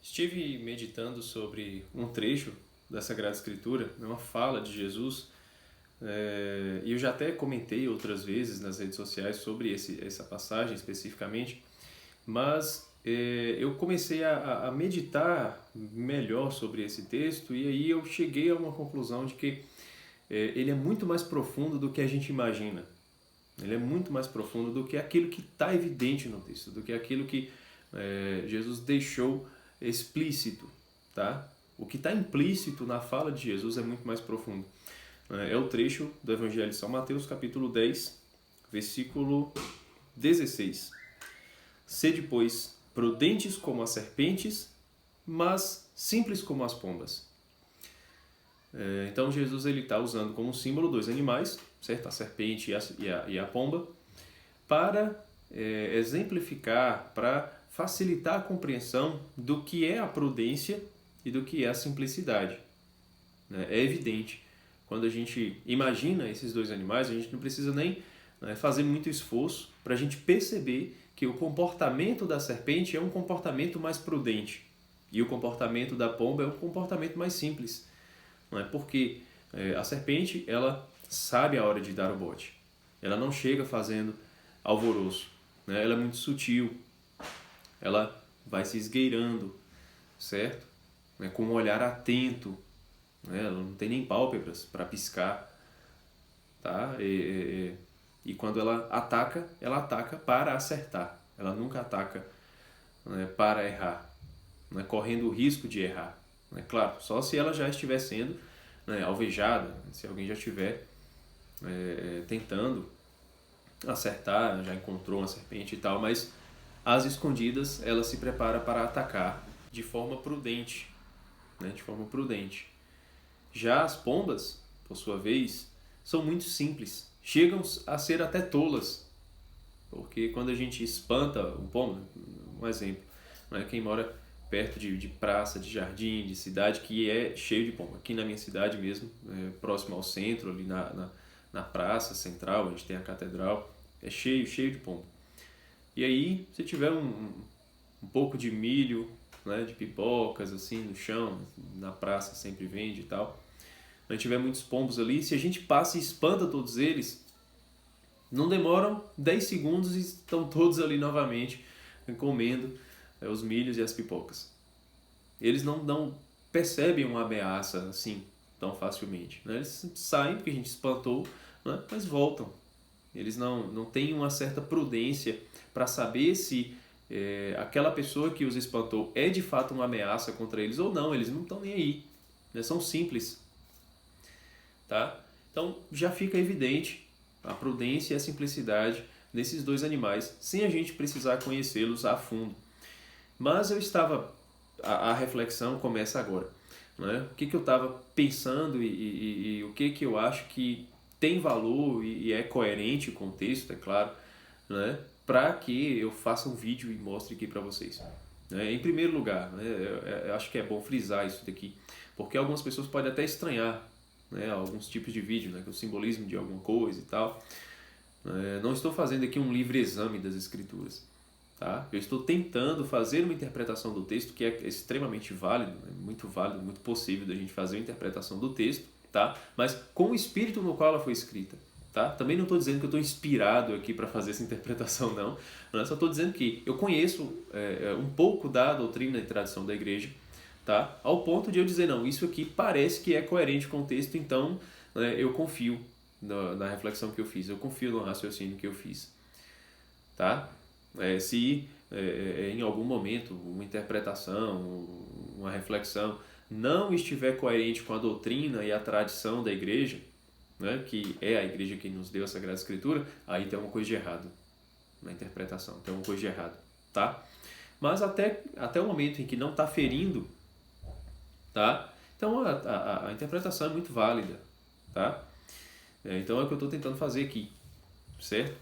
Estive meditando sobre um trecho da Sagrada Escritura, uma fala de Jesus, e eu já até comentei outras vezes nas redes sociais sobre essa passagem especificamente, mas eu comecei a meditar melhor sobre esse texto e aí eu cheguei a uma conclusão de que ele é muito mais profundo do que a gente imagina. Ele é muito mais profundo do que aquilo que está evidente no texto, do que aquilo que Jesus deixou explícito, tá? O que está implícito na fala de Jesus é muito mais profundo. É o trecho do Evangelho de São Mateus, capítulo 10, versículo 16. Sede, pois, prudentes como as serpentes, mas simples como as pombas. Então Jesus está usando como símbolo dois animais, certo? A serpente e a pomba, para exemplificar, para facilitar a compreensão do que é a prudência e do que é a simplicidade. É evidente, quando a gente imagina esses dois animais, a gente não precisa nem fazer muito esforço para a gente perceber que o comportamento da serpente é um comportamento mais prudente e o comportamento da pomba é um comportamento mais simples. Não é? Porque a serpente, ela sabe a hora de dar o bote. Ela não chega fazendo alvoroço. Né? Ela é muito sutil. Ela vai se esgueirando, certo? Com um olhar atento. Né? Ela não tem nem pálpebras para piscar. Tá? E quando ela ataca para acertar. Ela nunca ataca para errar, correndo o risco de errar. Claro, só se ela já estiver sendo alvejada, se alguém já estiver tentando acertar, já encontrou uma serpente e tal, mas às escondidas ela se prepara para atacar de forma prudente. De forma prudente. Já as pombas, por sua vez, são muito simples, chegam a ser até tolas, porque quando a gente espanta um pombo, um exemplo, quem mora perto de praça, de jardim, de cidade, que é cheio de pombo. Aqui na minha cidade mesmo, próximo ao centro, ali na praça central, a gente tem a catedral, é cheio de pombo. E aí, se tiver um pouco de milho, de pipocas assim no chão, na praça sempre vende e tal, se tiver muitos pombos ali, se a gente passa e espanta todos eles, não demoram 10 segundos e estão todos ali novamente comendo os milhos e as pipocas. Eles não percebem uma ameaça assim tão facilmente. Eles saem porque a gente espantou, mas voltam. Eles não têm uma certa prudência para saber se aquela pessoa que os espantou é de fato uma ameaça contra eles ou não. Eles não estão nem aí. São simples. Tá? Então já fica evidente a prudência e a simplicidade desses dois animais, sem a gente precisar conhecê-los a fundo. Mas a reflexão começa agora. O que eu estava pensando e o que eu acho que tem valor e é coerente com o texto, é claro, para que eu faça um vídeo e mostre aqui para vocês. Em primeiro lugar, eu acho que é bom frisar isso daqui, porque algumas pessoas podem até estranhar alguns tipos de vídeo, o simbolismo de alguma coisa e tal. Não estou fazendo aqui um livre exame das escrituras. Tá? Eu estou tentando fazer uma interpretação do texto que é extremamente válido, muito possível da gente fazer uma interpretação do texto, tá? Mas com o espírito no qual ela foi escrita. Tá? Também não estou dizendo que eu estou inspirado aqui para fazer essa interpretação, não. Só estou dizendo que eu conheço um pouco da doutrina e tradição da igreja, tá? Ao ponto de eu dizer, não, isso aqui parece que é coerente com o texto, então eu confio na reflexão que eu fiz, eu confio no raciocínio que eu fiz. Tá? Se em algum momento uma interpretação, uma reflexão não estiver coerente com a doutrina e a tradição da igreja, que é a igreja que nos deu a Sagrada Escritura, aí tem alguma coisa de errado na interpretação, tem alguma coisa de errado, tá? Mas até o momento em que não está ferindo, tá? Então a interpretação é muito válida, tá? Então é o que eu estou tentando fazer aqui, certo?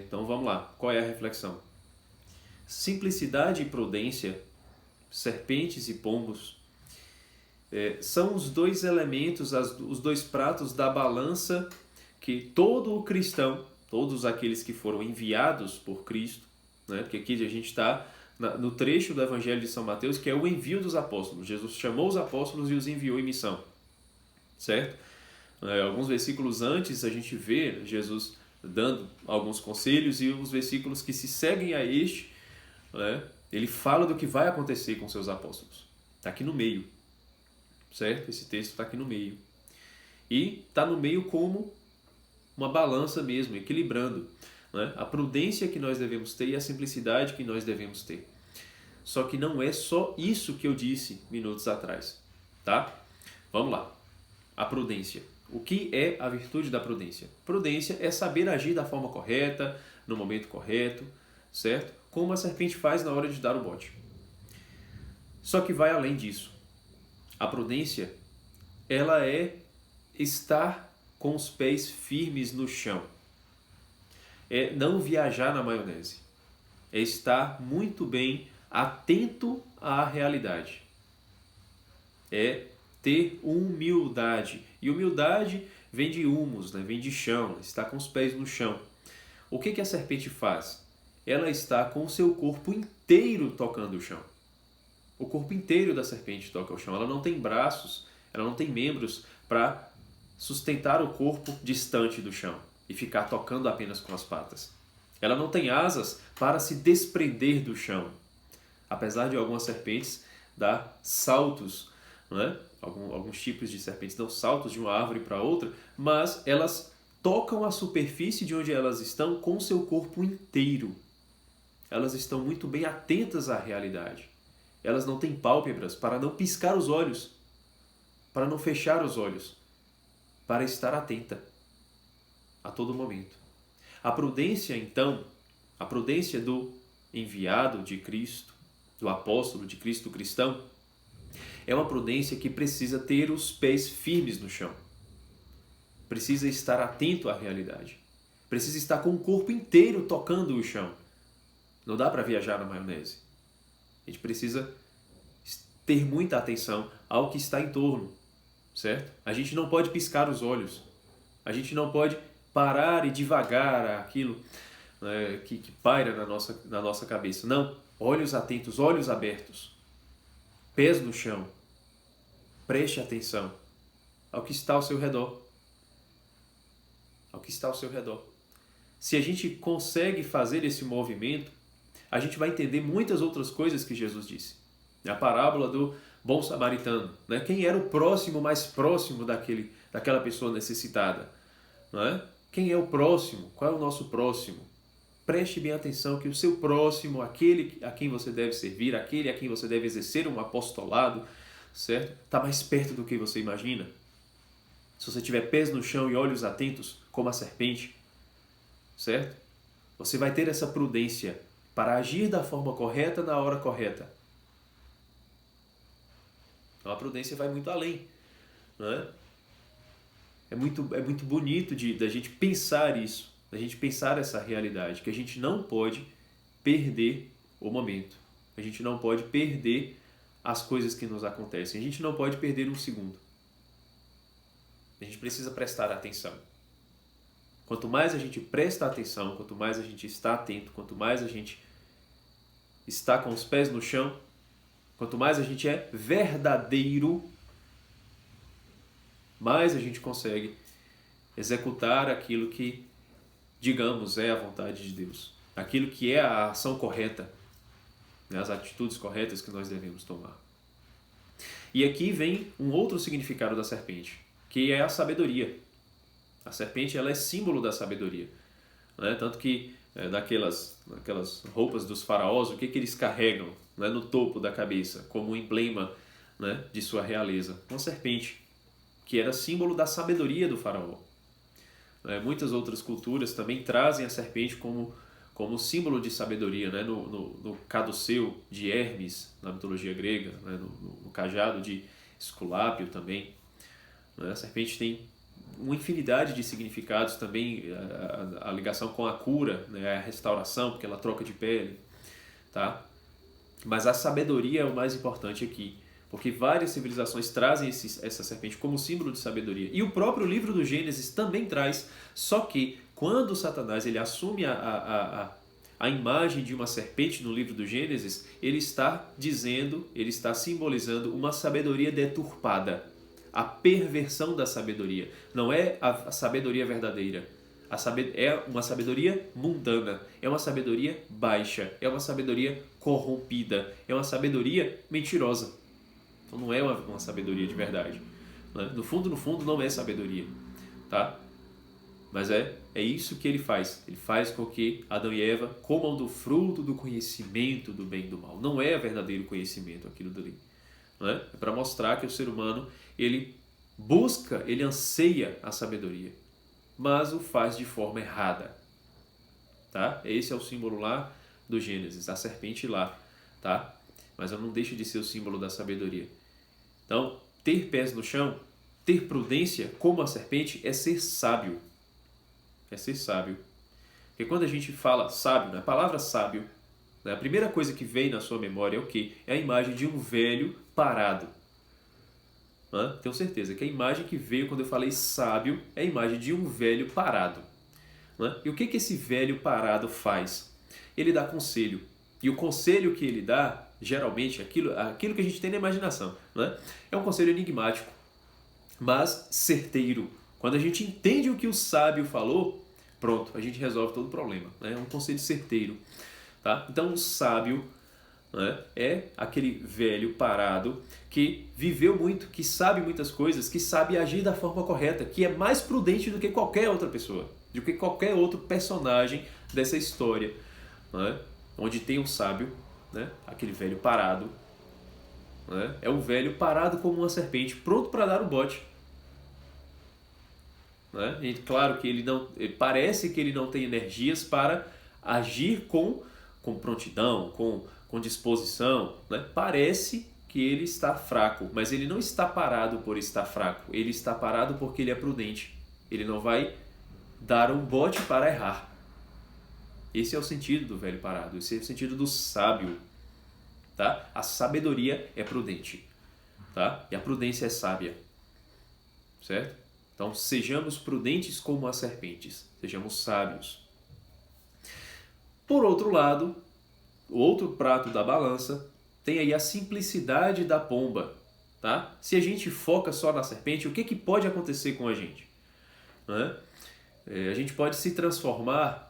Então vamos lá, qual é a reflexão? Simplicidade e prudência, serpentes e pombos, são os dois elementos, os dois pratos da balança que todo o cristão, todos aqueles que foram enviados por Cristo, porque aqui a gente está no trecho do Evangelho de São Mateus, que é o envio dos apóstolos. Jesus chamou os apóstolos e os enviou em missão, certo? Alguns versículos antes a gente vê Jesus dando alguns conselhos, e os versículos que se seguem a este, né, ele fala do que vai acontecer com seus apóstolos. Está aqui no meio, certo? Esse texto está aqui no meio. E está no meio como uma balança mesmo, equilibrando, né, a prudência que nós devemos ter e a simplicidade que nós devemos ter. Só que não é só isso que eu disse minutos atrás, tá? Vamos lá. A prudência. O que é a virtude da prudência? Prudência é saber agir da forma correta, no momento correto, certo? Como a serpente faz na hora de dar o bote. Só que vai além disso. A prudência, ela é estar com os pés firmes no chão. É não viajar na maionese. É estar muito bem atento à realidade. É ter humildade. E humildade vem de humus, né? Vem de chão, está com os pés no chão. O que a serpente faz? Ela está com o seu corpo inteiro tocando o chão. O corpo inteiro da serpente toca o chão. Ela não tem braços, ela não tem membros para sustentar o corpo distante do chão e ficar tocando apenas com as patas. Ela não tem asas para se desprender do chão. Apesar de algumas serpentes dar saltos, não é? Alguns tipos de serpentes dão saltos de uma árvore para outra, mas elas tocam a superfície de onde elas estão com o seu corpo inteiro. Elas estão muito bem atentas à realidade. Elas não têm pálpebras para não piscar os olhos, para não fechar os olhos, para estar atenta a todo momento. A prudência, então, a prudência do enviado de Cristo, do apóstolo de Cristo cristão, é uma prudência que precisa ter os pés firmes no chão. Precisa estar atento à realidade. Precisa estar com o corpo inteiro tocando o chão. Não dá para viajar na maionese. A gente precisa ter muita atenção ao que está em torno, certo? A gente não pode piscar os olhos. A gente não pode parar e devagar aquilo, né, que paira na nossa cabeça. Não, olhos atentos, olhos abertos, pés no chão. Preste atenção ao que está ao seu redor. Ao que está ao seu redor. Se a gente consegue fazer esse movimento, a gente vai entender muitas outras coisas que Jesus disse. A parábola do bom samaritano, né? Quem era o próximo mais próximo daquela pessoa necessitada? Não é? Quem é o próximo? Qual é o nosso próximo? Preste bem atenção que o seu próximo, aquele a quem você deve servir, aquele a quem você deve exercer um apostolado, certo? Está mais perto do que você imagina. Se você tiver pés no chão e olhos atentos, como a serpente, certo? Você vai ter essa prudência para agir da forma correta na hora correta. Então a prudência vai muito além, não é? É muito bonito da gente pensar isso, da gente pensar essa realidade, que a gente não pode perder o momento. A gente não pode perder as coisas que nos acontecem. A gente não pode perder um segundo. A gente precisa prestar atenção. Quanto mais a gente presta atenção, quanto mais a gente está atento, quanto mais a gente está com os pés no chão, quanto mais a gente é verdadeiro, mais a gente consegue executar aquilo que, digamos, é a vontade de Deus. Aquilo que é a ação correta, né? As atitudes corretas que nós devemos tomar. E aqui vem um outro significado da serpente, que é a sabedoria. A serpente, ela é símbolo da sabedoria, né? Tanto que daquelas roupas dos faraós, o que eles carregam, né, no topo da cabeça, como um emblema, né, de sua realeza? Uma serpente, que era símbolo da sabedoria do faraó. Muitas outras culturas também trazem a serpente como símbolo de sabedoria, né? No caduceu de Hermes, na mitologia grega, né? No cajado de Esculápio também. A serpente tem uma infinidade de significados também, a ligação com a cura, né? A restauração, porque ela troca de pele, tá? Mas a sabedoria é o mais importante aqui, porque várias civilizações trazem essa serpente como símbolo de sabedoria. E o próprio livro do Gênesis também traz, só que quando Satanás ele assume a imagem de uma serpente no livro do Gênesis, ele está dizendo, ele está simbolizando uma sabedoria deturpada, a perversão da sabedoria. Não é a sabedoria verdadeira. É uma sabedoria mundana, é uma sabedoria baixa, é uma sabedoria corrompida, é uma sabedoria mentirosa. Então não é uma sabedoria de verdade. Né? No fundo, não é sabedoria. Tá? Mas é isso que ele faz. Ele faz com que Adão e Eva comam do fruto do conhecimento do bem e do mal. Não é verdadeiro conhecimento aquilo dali. Né? É para mostrar que o ser humano, ele busca, ele anseia a sabedoria, mas o faz de forma errada. Tá? Esse é o símbolo lá do Gênesis, a serpente lá. Tá? Mas não deixa de ser o símbolo da sabedoria. Então, ter pés no chão, ter prudência como a serpente é ser sábio. É ser sábio. Porque quando a gente fala sábio, a palavra sábio, a primeira coisa que vem na sua memória é o quê? É a imagem de um velho parado. Tenho certeza que a imagem que veio quando eu falei sábio é a imagem de um velho parado. E o que esse velho parado faz? Ele dá conselho. E o conselho que ele dá, geralmente, aquilo que a gente tem na imaginação, é um conselho enigmático, mas certeiro. Quando a gente entende o que o sábio falou, pronto, a gente resolve todo o problema. É um conselho certeiro. Tá? Então, o sábio é aquele velho parado que viveu muito, que sabe muitas coisas, que sabe agir da forma correta, que é mais prudente do que qualquer outra pessoa, do que qualquer outro personagem dessa história. Onde tem um sábio, aquele velho parado, é um velho parado como uma serpente, pronto para dar o bote. E claro que parece que ele não tem energias para agir com prontidão, com disposição. Parece que ele está fraco, mas ele não está parado por estar fraco. Ele está parado porque ele é prudente. Ele não vai dar um bote para errar. Esse é o sentido do velho parado, esse é o sentido do sábio. Tá? A sabedoria é prudente, tá? E a prudência é sábia. Certo? Então, sejamos prudentes como as serpentes, sejamos sábios. Por outro lado, o outro prato da balança tem aí a simplicidade da pomba. Tá? Se a gente foca só na serpente, o que pode acontecer com a gente? A gente pode se transformar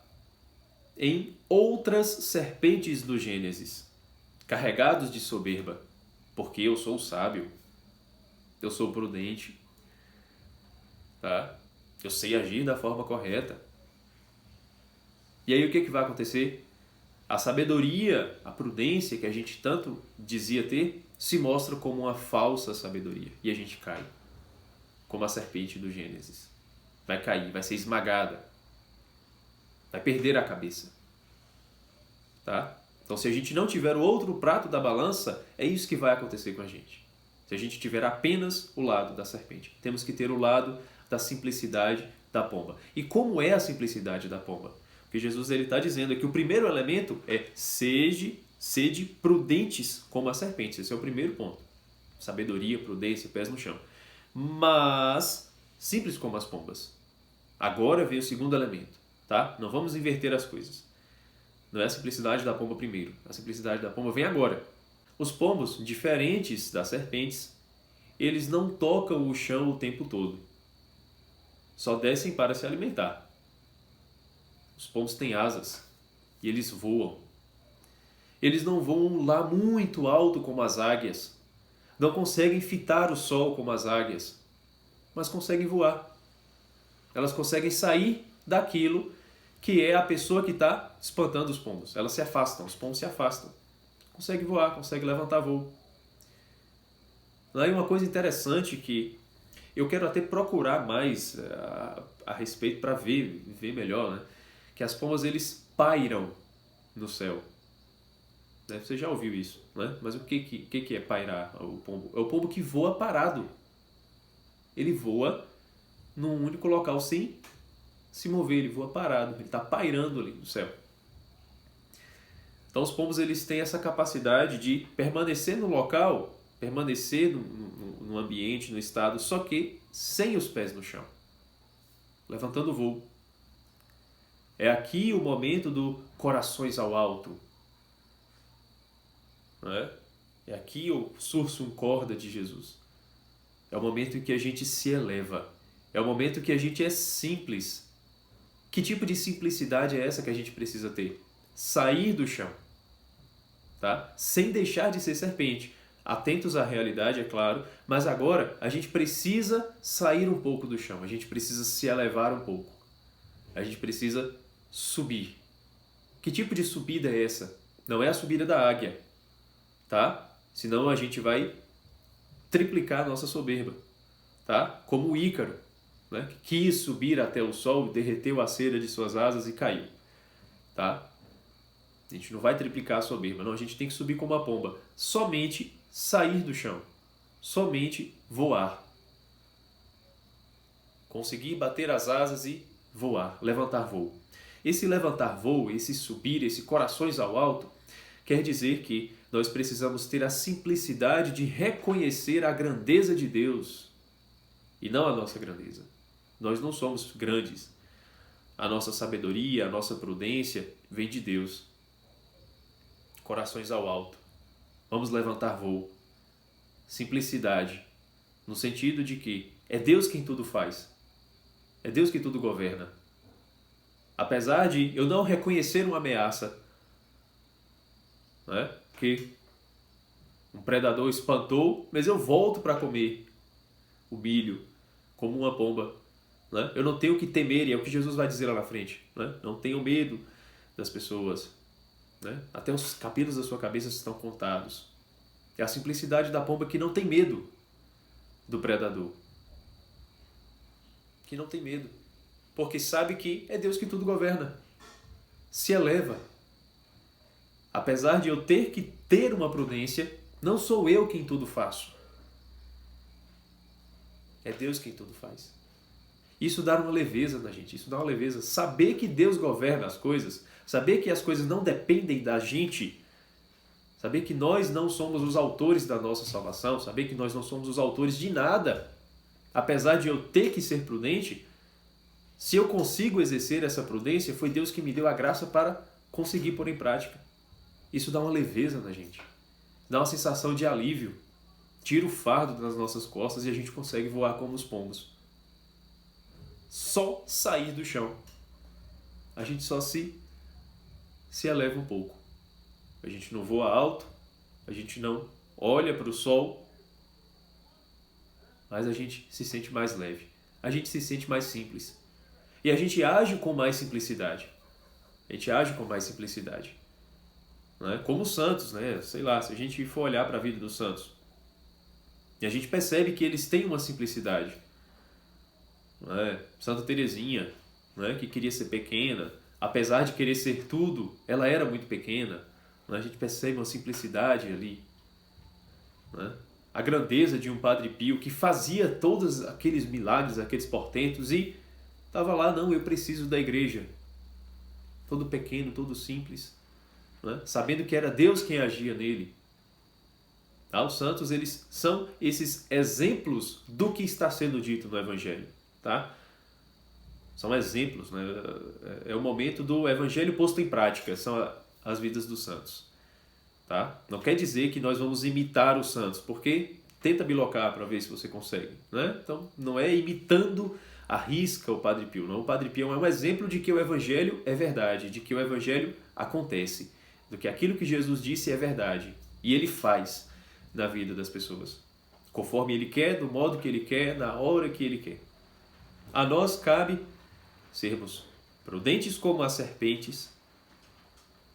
em outras serpentes do Gênesis, carregados de soberba, porque eu sou sábio, eu sou prudente, tá? Eu sei agir da forma correta. E aí o que vai acontecer? A sabedoria, a prudência que a gente tanto dizia ter, se mostra como uma falsa sabedoria. E a gente cai, como a serpente do Gênesis. Vai cair, vai ser esmagada. Vai perder a cabeça. Tá? Então, se a gente não tiver o outro prato da balança, é isso que vai acontecer com a gente. Se a gente tiver apenas o lado da serpente. Temos que ter o lado da simplicidade da pomba. E como é a simplicidade da pomba? Porque Jesus está dizendo que o primeiro elemento é sede prudentes como as serpentes. Esse é o primeiro ponto. Sabedoria, prudência, pés no chão. Mas simples como as pombas. Agora vem o segundo elemento. Tá? Não vamos inverter as coisas. Não é a simplicidade da pomba primeiro. A simplicidade da pomba vem agora. Os pombos, diferentes das serpentes, eles não tocam o chão o tempo todo. Só descem para se alimentar. Os pombos têm asas e eles voam. Eles não voam lá muito alto como as águias. Não conseguem fitar o sol como as águias. Mas conseguem voar. Elas conseguem sair daquilo que é a pessoa que está espantando os pombos. Elas se afastam, os pombos se afastam. Consegue voar, consegue levantar voo. Aí uma coisa interessante que eu quero até procurar mais a respeito para ver melhor, né? Que as pombas eles pairam no céu. Né? Você já ouviu isso, né? Mas o que é pairar o pombo? É o pombo que voa parado. Ele voa num único local sem se mover, ele voa parado, ele está pairando ali no céu. Então os pombos eles têm essa capacidade de permanecer no local, permanecer no ambiente, no estado, só que sem os pés no chão, levantando o voo. É aqui o momento do corações ao alto. Não é? É aqui o sursum corda de Jesus. É o momento em que a gente se eleva. É o momento em que a gente é simples. Que tipo de simplicidade é essa que a gente precisa ter? Sair do chão. Tá? Sem deixar de ser serpente. Atentos à realidade, é claro, mas agora a gente precisa sair um pouco do chão. A gente precisa se elevar um pouco. A gente precisa subir. Que tipo de subida é essa? Não é a subida da águia, tá? Senão a gente vai triplicar a nossa soberba, tá? Como o Ícaro, né? Que quis subir até o sol, derreteu a cera de suas asas e caiu, tá? A gente não vai triplicar a soberba, não. A gente tem que subir como uma pomba. Somente sair do chão. Somente voar. Conseguir bater as asas e voar, levantar voo. Esse levantar voo, esse subir, esse corações ao alto, quer dizer que nós precisamos ter a simplicidade de reconhecer a grandeza de Deus e não a nossa grandeza. Nós não somos grandes. A nossa sabedoria, a nossa prudência vem de Deus. Corações ao alto. Vamos levantar voo. Simplicidade, no sentido de que é Deus quem tudo faz. É Deus que tudo governa. Apesar de eu não reconhecer uma ameaça, né? Que um predador espantou, mas eu volto para comer o milho como uma pomba. Né? Eu não tenho que temer, e é o que Jesus vai dizer lá na frente. Né? Não tenho medo das pessoas. Né? Até os cabelos da sua cabeça estão contados. É a simplicidade da pomba que não tem medo do predador. Que não tem medo. Porque sabe que é Deus que tudo governa. Se eleva. Apesar de eu ter que ter uma prudência, não sou eu quem tudo faço. É Deus quem tudo faz. Isso dá uma leveza na gente, isso dá uma leveza. Saber que Deus governa as coisas, saber que as coisas não dependem da gente, saber que nós não somos os autores da nossa salvação, saber que nós não somos os autores de nada, apesar de eu ter que ser prudente, se eu consigo exercer essa prudência, foi Deus que me deu a graça para conseguir pôr em prática. Isso dá uma leveza na gente, dá uma sensação de alívio, tira o fardo das nossas costas e a gente consegue voar como os pombos. Só sair do chão. A gente só se eleva um pouco. A gente não voa alto, a gente não olha para o sol, mas a gente se sente mais leve. A gente se sente mais simples. E a gente age com mais simplicidade. A gente age com mais simplicidade. Né? Como os santos, né? Sei lá, se a gente for olhar para a vida dos santos, e a gente percebe que eles têm uma simplicidade. Né? Santa Teresinha, né? Que queria ser pequena, apesar de querer ser tudo, ela era muito pequena. Né? A gente percebe uma simplicidade ali. Né? A grandeza de um Padre Pio que fazia todos aqueles milagres, aqueles portentos e estava lá, não, eu preciso da igreja. Todo pequeno, todo simples. Né? Sabendo que era Deus quem agia nele. Tá? Os santos, eles são esses exemplos do que está sendo dito no Evangelho. Tá? São exemplos. Né? É o momento do Evangelho posto em prática. São as vidas dos santos. Tá? Não quer dizer que nós vamos imitar os santos, porque tenta bilocar para ver se você consegue. Né? Então, não é imitando à risca o Padre Pio. Não. O Padre Pio é um exemplo de que o Evangelho é verdade, de que o Evangelho acontece, do que aquilo que Jesus disse é verdade. E ele faz na vida das pessoas, conforme ele quer, do modo que ele quer, na hora que ele quer. A nós cabe sermos prudentes como as serpentes,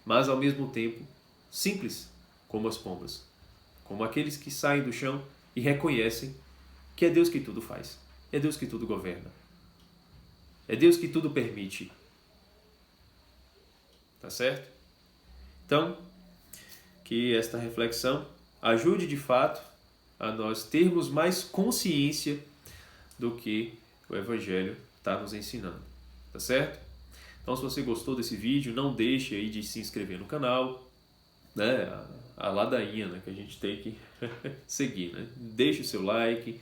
mas ao mesmo tempo simples como as pombas, como aqueles que saem do chão e reconhecem que é Deus que tudo faz, é Deus que tudo governa, é Deus que tudo permite. Tá certo? Então, que esta reflexão ajude de fato a nós termos mais consciência do que o Evangelho está nos ensinando. Tá certo? Então, se você gostou desse vídeo, não deixe aí de se inscrever no canal, né? A ladainha, né? Que a gente tem que seguir, né? Deixe o seu like,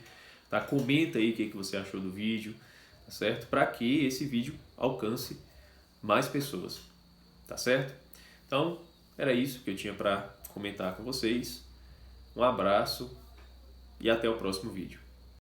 tá? Comenta aí o que você achou do vídeo, tá certo? Para que esse vídeo alcance mais pessoas, tá certo? Então, era isso que eu tinha para comentar com vocês. Um abraço e até o próximo vídeo.